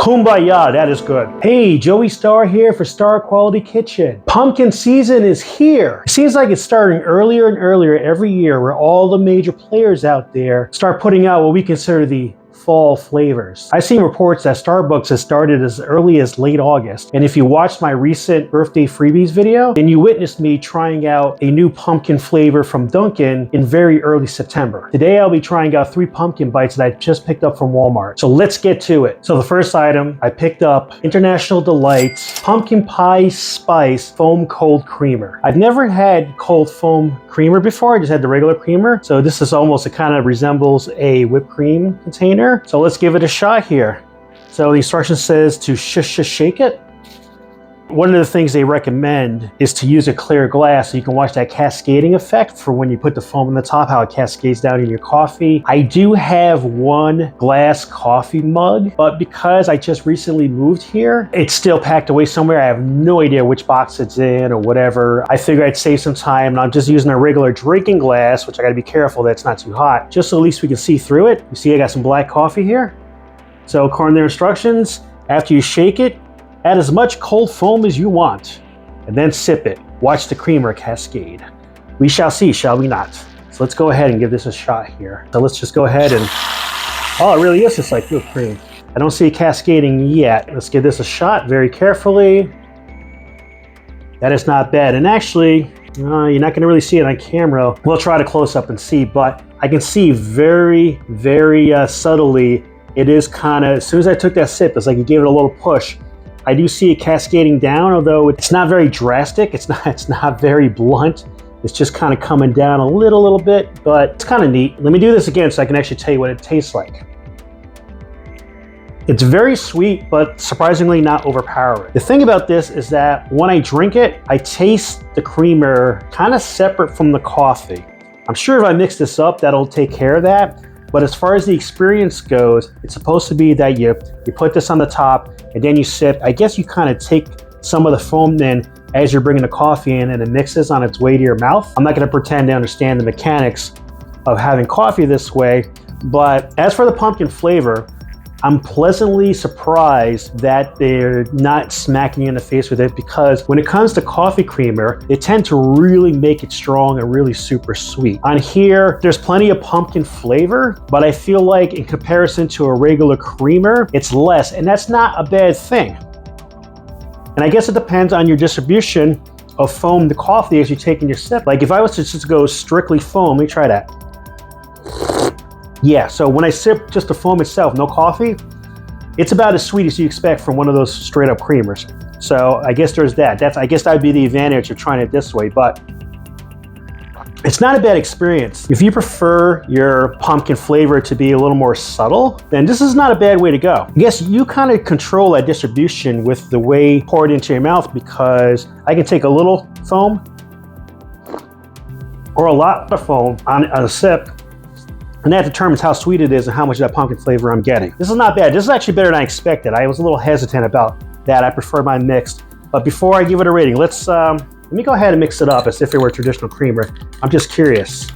Kumbaya, that is good. Hey, Joey Starr here for Starr Quality Kitchen. Pumpkin season is here. It seems like it's starting earlier and earlier every year where all the major players out there start putting out what we consider the fall flavors. I've seen reports that Starbucks has started as early as late August. And if you watched my recent birthday freebies video, then you witnessed me trying out a new pumpkin flavor from Dunkin' in very early September. Today I'll be trying out 3 pumpkin bites that I just picked up from Walmart. So let's get to it. So the first item I picked up, International Delights Pumpkin Pie Spice Foam Cold Creamer. I've never had cold foam creamer before. I just had the regular creamer. So this is almost, it kind of resembles a whipped cream container. So let's give it a shot here. So the instruction says to shake it. One of the things they recommend is to use a clear glass so you can watch that cascading effect for when you put the foam on the top, how it cascades down in your coffee. I do have one glass coffee mug, but because I just recently moved here, it's still packed away somewhere. I have no idea which box it's in or whatever. I figured I'd save some time and I'm just using a regular drinking glass, which I gotta be careful that it's not too hot, just so at least we can see through it. You see I got some black coffee here. So according to their instructions, after you shake it, add as much cold foam as you want, and then sip it. Watch the creamer cascade. We shall see, shall we not? So let's go ahead and give this a shot here. So let's just go ahead and, oh, it really is just like whipped cream. I don't see it cascading yet. Let's give this a shot very carefully. That is not bad. And actually, you're not gonna really see it on camera. We'll try to close up and see, but I can see very, very subtly, it is kind of, as soon as I took that sip, it's like you gave it a little push. I do see it cascading down, although it's not very drastic. It's not very blunt. It's just kind of coming down a little bit, but it's kind of neat. Let me do this again so I can actually tell you what it tastes like. It's very sweet, but surprisingly not overpowering. The thing about this is that when I drink it, I taste the creamer kind of separate from the coffee. I'm sure if I mix this up, that'll take care of that. But as far as the experience goes, it's supposed to be that you put this on the top and then you sip. I guess you kind of take some of the foam then as you're bringing the coffee in and it mixes on its way to your mouth. I'm not gonna pretend to understand the mechanics of having coffee this way, but as for the pumpkin flavor, I'm pleasantly surprised that they're not smacking you in the face with it, because when it comes to coffee creamer, they tend to really make it strong and really super sweet. On here, there's plenty of pumpkin flavor, but I feel like in comparison to a regular creamer, it's less, and that's not a bad thing. And I guess it depends on your distribution of foam to coffee as you're taking your sip. Like if I was to just go strictly foam, let me try that. Yeah, so when I sip just the foam itself, no coffee, it's about as sweet as you expect from one of those straight up creamers. So I guess there's that. I guess that'd be the advantage of trying it this way, but it's not a bad experience. If you prefer your pumpkin flavor to be a little more subtle, then this is not a bad way to go. I guess you kind of control that distribution with the way you pour it into your mouth, because I can take a little foam or a lot of foam on a sip, and that determines how sweet it is and how much of that pumpkin flavor I'm getting. This is not bad. This is actually better than I expected. I was a little hesitant about that. I prefer mine mixed. But before I give it a rating, let me go ahead and mix it up as if it were traditional creamer. I'm just curious.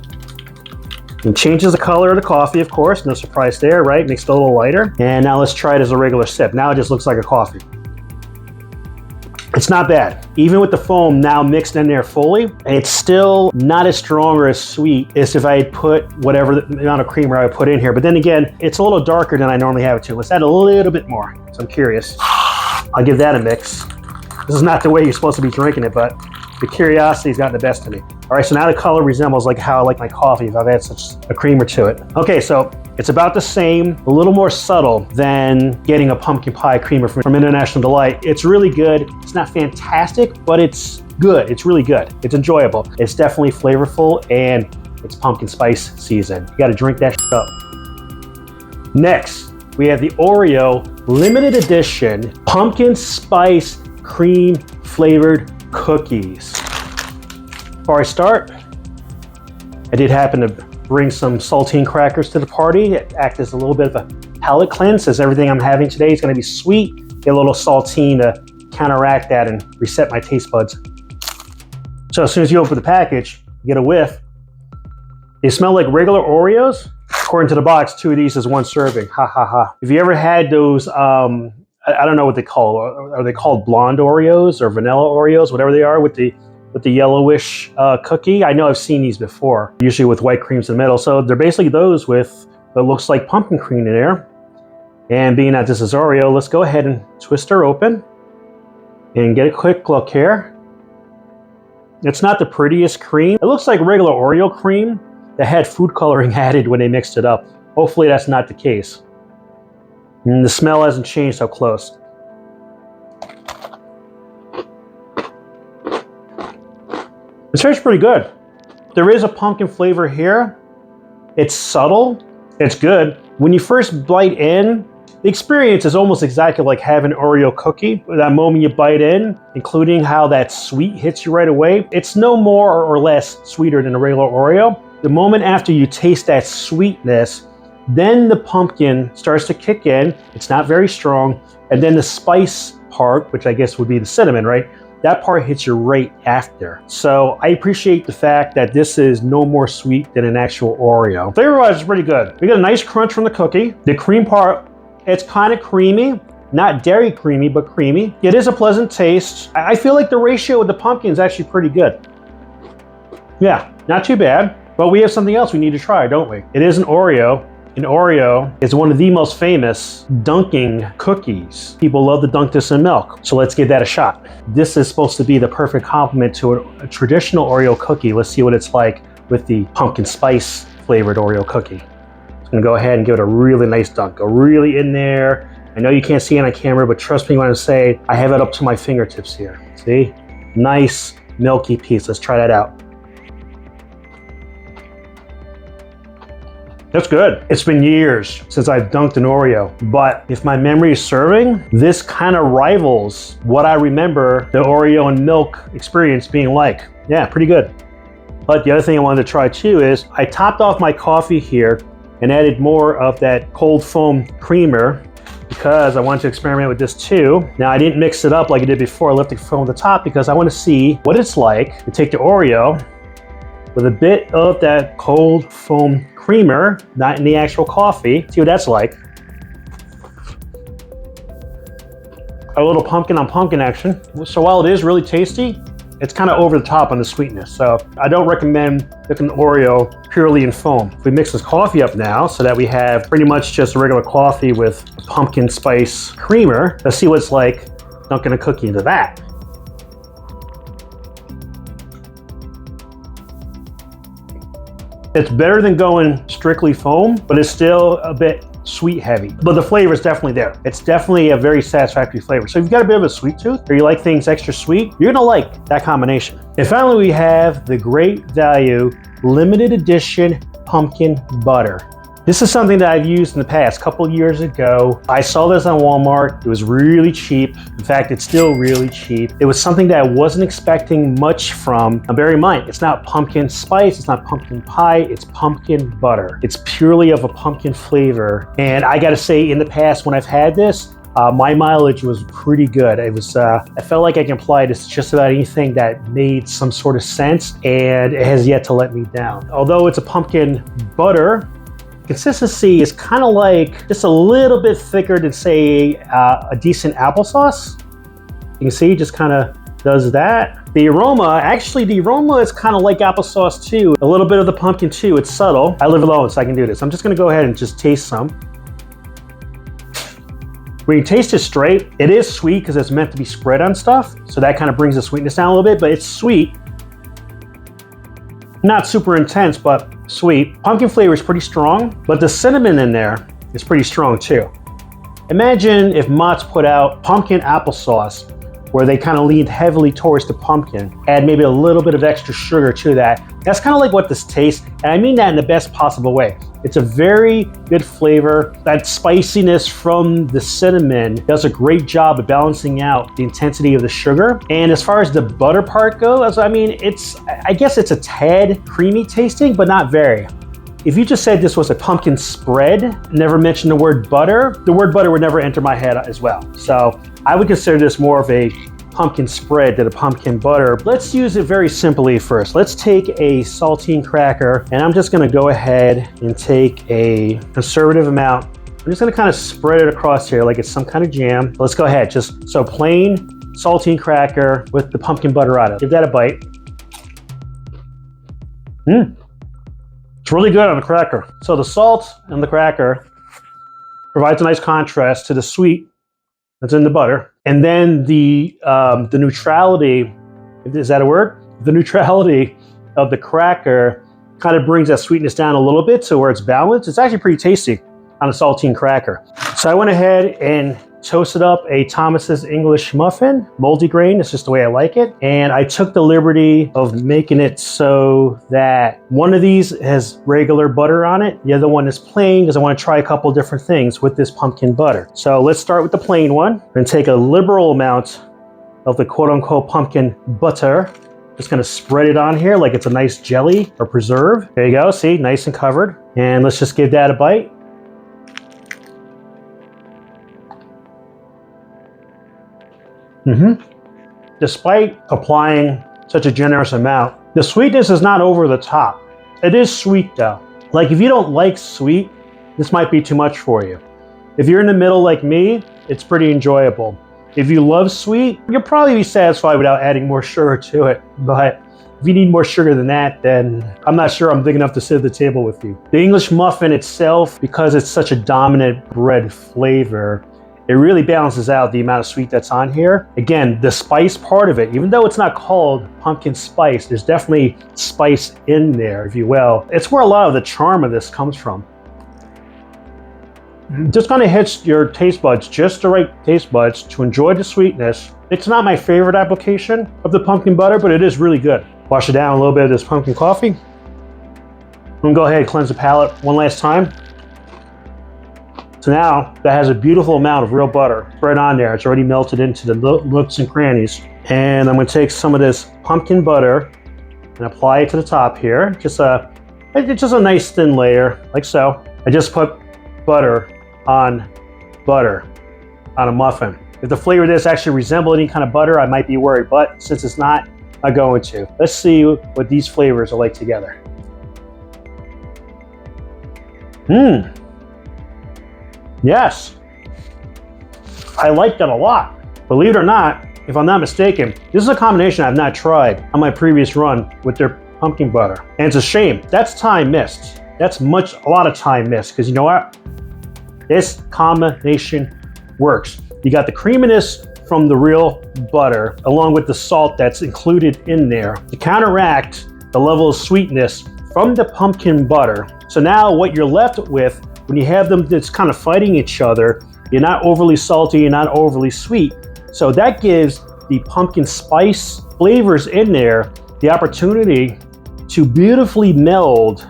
It changes the color of the coffee, of course. No surprise there, right? Makes it a little lighter. And now let's try it as a regular sip. Now it just looks like a coffee. It's not bad. Even with the foam now mixed in there fully, it's still not as strong or as sweet as if I had put whatever the amount of creamer I would put in here. But then again, it's a little darker than I normally have it to. Let's add a little bit more. So I'm curious. I'll give that a mix. This is not the way you're supposed to be drinking it, but the curiosity's gotten the best of me. All right, so now the color resembles like how I like my coffee if I've had such a creamer to it. Okay, so it's about the same, a little more subtle than getting a pumpkin pie creamer from International Delight. It's really good. It's not fantastic, but it's good. It's really good. It's enjoyable. It's definitely flavorful, and it's pumpkin spice season. You gotta drink that shit up. Next, we have the Oreo limited edition pumpkin spice cream flavored cookies. Before I start, I did happen to bring some saltine crackers to the party. It act as a little bit of a palate cleanse, as everything I'm having today is going to be sweet. Get a little saltine to counteract that and reset my taste buds. So as soon as you open the package, you get a whiff. They smell like regular Oreos. According to the box, 2 of these is 1 serving. Ha ha ha. If you ever had those I don't know what they call. Are they called blonde Oreos or vanilla Oreos? Whatever they are with the yellowish cookie. I know I've seen these before, usually with white creams in the middle. So they're basically those with what looks like pumpkin cream in there. And being that this is Oreo, let's go ahead and twist her open and get a quick look here. It's not the prettiest cream. It looks like regular Oreo cream that had food coloring added when they mixed it up. Hopefully that's not the case. And the smell hasn't changed up close. It tastes pretty good. There is a pumpkin flavor here. It's subtle. It's good. When you first bite in, the experience is almost exactly like having an Oreo cookie. That moment you bite in, including how that sweet hits you right away, it's no more or less sweeter than a regular Oreo. The moment after you taste that sweetness, then the pumpkin starts to kick in. It's not very strong. And then the spice part, which I guess would be the cinnamon, right? That part hits you right after. So I appreciate the fact that this is no more sweet than an actual Oreo. Flavor-wise, it's pretty good. We got a nice crunch from the cookie. The cream part, it's kind of creamy. Not dairy creamy, but creamy. It is a pleasant taste. I feel like the ratio with the pumpkin is actually pretty good. Yeah, not too bad. But we have something else we need to try, don't we? It is an Oreo. An Oreo is one of the most famous dunking cookies. People love to dunk this in milk, so let's give that a shot. This is supposed to be the perfect complement to a traditional Oreo cookie. Let's see what it's like with the pumpkin spice flavored Oreo cookie. I'm gonna go ahead and give it a really nice dunk. Go really in there. I know you can't see it on camera, but trust me when I say I have it up to my fingertips here. See? Nice milky piece. Let's try that out. That's good. It's been years since I've dunked an Oreo, but if my memory is serving, this kind of rivals what I remember the Oreo and milk experience being like. Yeah, pretty good. But the other thing I wanted to try too is I topped off my coffee here and added more of that cold foam creamer because I wanted to experiment with this too. Now I didn't mix it up like I did before. I left the foam at the top because I want to see what it's like to take the Oreo with a bit of that cold foam creamer, not in the actual coffee. See what that's like. A little pumpkin on pumpkin action. So while it is really tasty, it's kind of over the top on the sweetness. So I don't recommend dipping Oreo purely in foam. If we mix this coffee up now so that we have pretty much just a regular coffee with pumpkin spice creamer, let's see what it's like dunking a cookie into that. It's better than going strictly foam, but it's still a bit sweet heavy. But the flavor is definitely there. It's definitely a very satisfactory flavor. So if you've got a bit of a sweet tooth or you like things extra sweet, you're gonna like that combination. And finally, we have the great value limited edition pumpkin butter. This is something that I've used in the past. A couple years ago, I saw this on Walmart. It was really cheap. In fact, it's still really cheap. It was something that I wasn't expecting much from. Now bear in mind, it's not pumpkin spice, it's not pumpkin pie, it's pumpkin butter. It's purely of a pumpkin flavor. And I gotta say, in the past when I've had this, my mileage was pretty good. It was, I felt like I can apply this to just about anything that made some sort of sense, and it has yet to let me down. Although it's a pumpkin butter, consistency is kind of like just a little bit thicker than say a decent applesauce. You can see it just kind of does that. The aroma, actually the aroma is kind of like applesauce too. A little bit of the pumpkin too, it's subtle. I live alone so I can do this. I'm just gonna go ahead and just taste some. When you taste it straight, it is sweet because it's meant to be spread on stuff. So that kind of brings the sweetness down a little bit, but it's sweet. Not super intense, but sweet. Pumpkin flavor is pretty strong, but the cinnamon in there is pretty strong too. Imagine if Mott's put out pumpkin applesauce where they kind of leaned heavily towards the pumpkin, add maybe a little bit of extra sugar to that. That's kind of like what this tastes, and I mean that in the best possible way. It's a very good flavor. That spiciness from the cinnamon does a great job of balancing out the intensity of the sugar. And as far as the butter part goes, I mean, I guess it's a tad creamy tasting, but not very. If you just said this was a pumpkin spread, never mentioned the word butter would never enter my head as well. So I would consider this more of a pumpkin spread than a pumpkin butter. Let's use it very simply first. Let's take a saltine cracker, and I'm just gonna go ahead and take a conservative amount I'm just gonna kind of spread it across here like it's some kind of jam. Let's go ahead, just so plain saltine cracker with the pumpkin butter on it. Give that a bite. It's really good on the cracker. So the salt and the cracker provides a nice contrast to the sweet that's in the butter. And then the neutrality, is that a word? The neutrality of the cracker kind of brings that sweetness down a little bit to where it's balanced. It's actually pretty tasty on a saltine cracker. So I went ahead and toasted up a Thomas's English muffin, multigrain, it's just the way I like it. And I took the liberty of making it so that one of these has regular butter on it, the other one is plain, because I want to try a couple different things with this pumpkin butter. So let's start with the plain one. I'm going to take a liberal amount of the quote-unquote pumpkin butter. Just going to spread it on here like it's a nice jelly or preserve. There you go, see, nice and covered. And let's just give that a bite. Despite applying such a generous amount, the sweetness is not over the top. It is sweet though. Like if you don't like sweet, this might be too much for you. If you're in the middle like me, it's pretty enjoyable. If you love sweet, you'll probably be satisfied without adding more sugar to it. But if you need more sugar than that, then I'm not sure I'm big enough to sit at the table with you. The English muffin itself, because it's such a dominant bread flavor, it really balances out the amount of sweet that's on here. Again, the spice part of it, even though it's not called pumpkin spice, there's definitely spice in there, if you will. It's where a lot of the charm of this comes from. Just kind of hits your taste buds, just the right taste buds to enjoy the sweetness. It's not my favorite application of the pumpkin butter, but it is really good. Wash it down a little bit of this pumpkin coffee. I'm gonna go ahead and cleanse the palate one last time. So now that has a beautiful amount of real butter spread on there. It's already melted into the nooks and crannies. And I'm gonna take some of this pumpkin butter and apply it to the top here. It's just a nice thin layer, like so. I just put butter on a muffin. If the flavor of this actually resembles any kind of butter, I might be worried, but since it's not, I'm going to. Let's see what these flavors are like together. Yes, I like that a lot. Believe it or not, if I'm not mistaken, this is a combination I've not tried on my previous run with their pumpkin butter. And it's a shame, that's time missed. That's a lot of time missed, because you know what? This combination works. You got the creaminess from the real butter, along with the salt that's included in there to counteract the level of sweetness from the pumpkin butter. So now what you're left with, when you have them that's kind of fighting each other, you're not overly salty, you're not overly sweet. So that gives the pumpkin spice flavors in there the opportunity to beautifully meld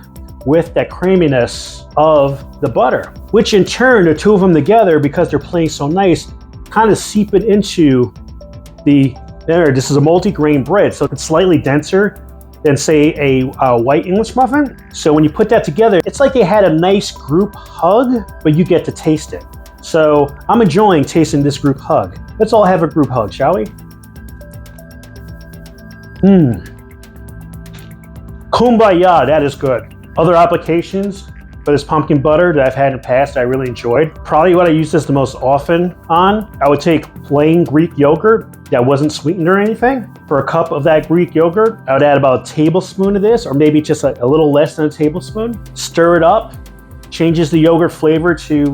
with that creaminess of the butter, which in turn, the two of them together, because they're playing so nice, kind of seep it into this is a multi-grain bread, so it's slightly denser than say a white English muffin. So when you put that together, it's like they had a nice group hug, but you get to taste it. So I'm enjoying tasting this group hug. Let's all have a group hug, shall we? Kumbaya, that is good. Other applications for this pumpkin butter that I've had in the past I really enjoyed. Probably what I use this the most often on, I would take plain Greek yogurt that wasn't sweetened or anything. For a cup of that Greek yogurt, I would add about a tablespoon of this, or maybe just a little less than a tablespoon. Stir it up, changes the yogurt flavor to,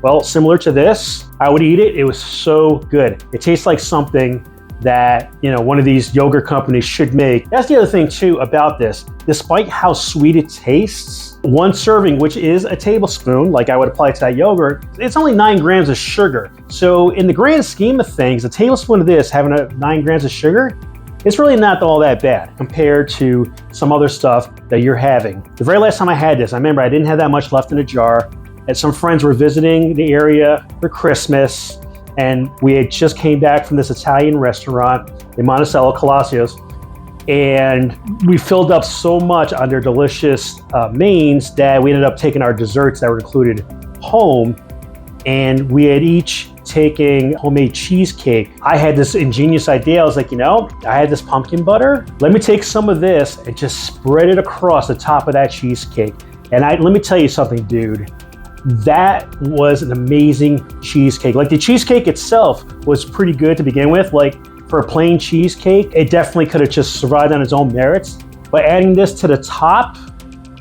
well, similar to this. I would eat it, it was so good. It tastes like something that, you know, one of these yogurt companies should make. That's the other thing too about this. Despite how sweet it tastes, one serving, which is a tablespoon, like I would apply to that yogurt, it's only 9 grams of sugar. So in the grand scheme of things, a tablespoon of this having 9 grams of sugar, it's really not all that bad compared to some other stuff that you're having. The very last time I had this, I remember I didn't have that much left in a jar, and some friends were visiting the area for Christmas, and we had just came back from this Italian restaurant in Monticello, Colassios, and we filled up so much on their delicious mains that we ended up taking our desserts that were included home, and we had each taking homemade cheesecake. I had this ingenious idea. I was like, you know, I had this pumpkin butter. Let me take some of this and just spread it across the top of that cheesecake. And let me tell you something, dude. That was an amazing cheesecake. Like the cheesecake itself was pretty good to begin with. Like for a plain cheesecake, it definitely could have just survived on its own merits. But adding this to the top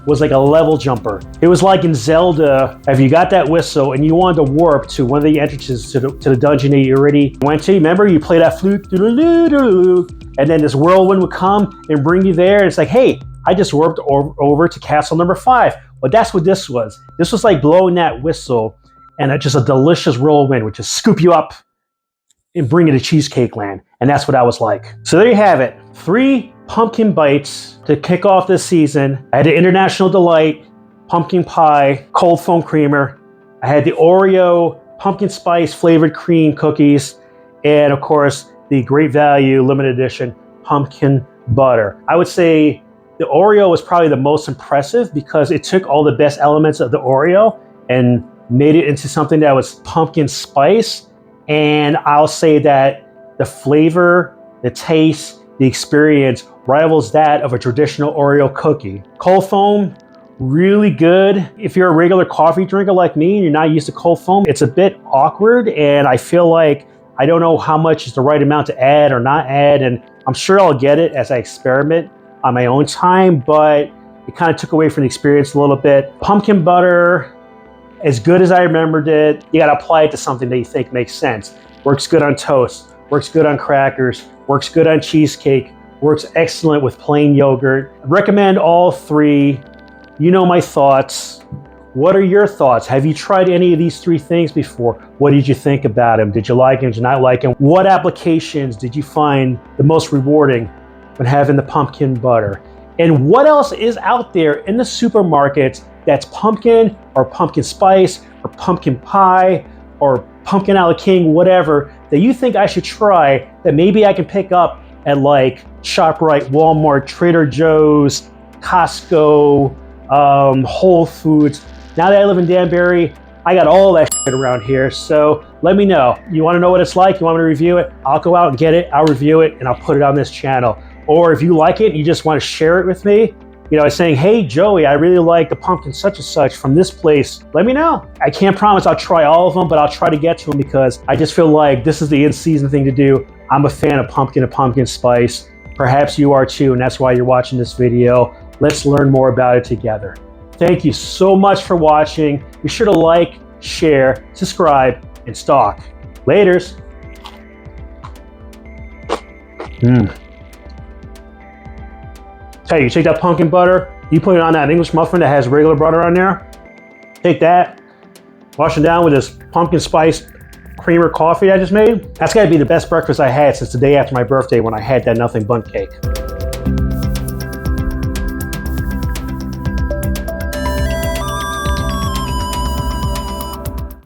was like a level jumper. It was like in Zelda, if you got that whistle and you wanted to warp to one of the entrances to the dungeon that you already went to, remember you play that flute, and then this whirlwind would come and bring you there. And it's like, hey, I just warped over to castle number 5. Well, that's what this was. This was like blowing that whistle and just a delicious whirlwind would just scoop you up and bring you to Cheesecake Land. And that's what I was like. So there you have it. 3 pumpkin bites to kick off this season. I had the International Delight pumpkin pie cold foam creamer. I had the Oreo pumpkin spice flavored cream cookies. And of course, the great value limited edition pumpkin butter. I would say the Oreo was probably the most impressive because it took all the best elements of the Oreo and made it into something that was pumpkin spice. And I'll say that the flavor, the taste, the experience rivals that of a traditional Oreo cookie. Cold foam, really good. If you're a regular coffee drinker like me and you're not used to cold foam, it's a bit awkward. And I feel like I don't know how much is the right amount to add or not add. And I'm sure I'll get it as I experiment on my own time, but it kind of took away from the experience a little bit. Pumpkin butter, as good as I remembered it, you gotta apply it to something that you think makes sense. Works good on toast, works good on crackers, works good on cheesecake, works excellent with plain yogurt. I recommend all 3. You know my thoughts. What are your thoughts? Have you tried any of these 3 things before? What did you think about them? Did you like them? Did you not like them? What applications did you find the most rewarding when having the pumpkin butter? And what else is out there in the supermarkets that's pumpkin or pumpkin spice or pumpkin pie or pumpkin a la king, whatever, that you think I should try that maybe I can pick up at like ShopRite, Walmart, Trader Joe's, Costco, Whole Foods. Now that I live in Danbury, I got all that shit around here. So let me know. You want to know what it's like? You want me to review it? I'll go out and get it. I'll review it and I'll put it on this channel. Or if you like it and you just want to share it with me, you know, saying, hey, Joey, I really like the pumpkin such and such from this place. Let me know. I can't promise I'll try all of them, but I'll try to get to them because I just feel like this is the in-season thing to do. I'm a fan of pumpkin and pumpkin spice. Perhaps you are too, and that's why you're watching this video. Let's learn more about it together. Thank you so much for watching. Be sure to like, share, subscribe, and stalk. Laters. Hey, you take that pumpkin butter, you put it on that English muffin that has regular butter on there. Take that, wash it down with this pumpkin spice creamer coffee I just made. That's gotta be the best breakfast I had since the day after my birthday when I had that nothing bundt cake.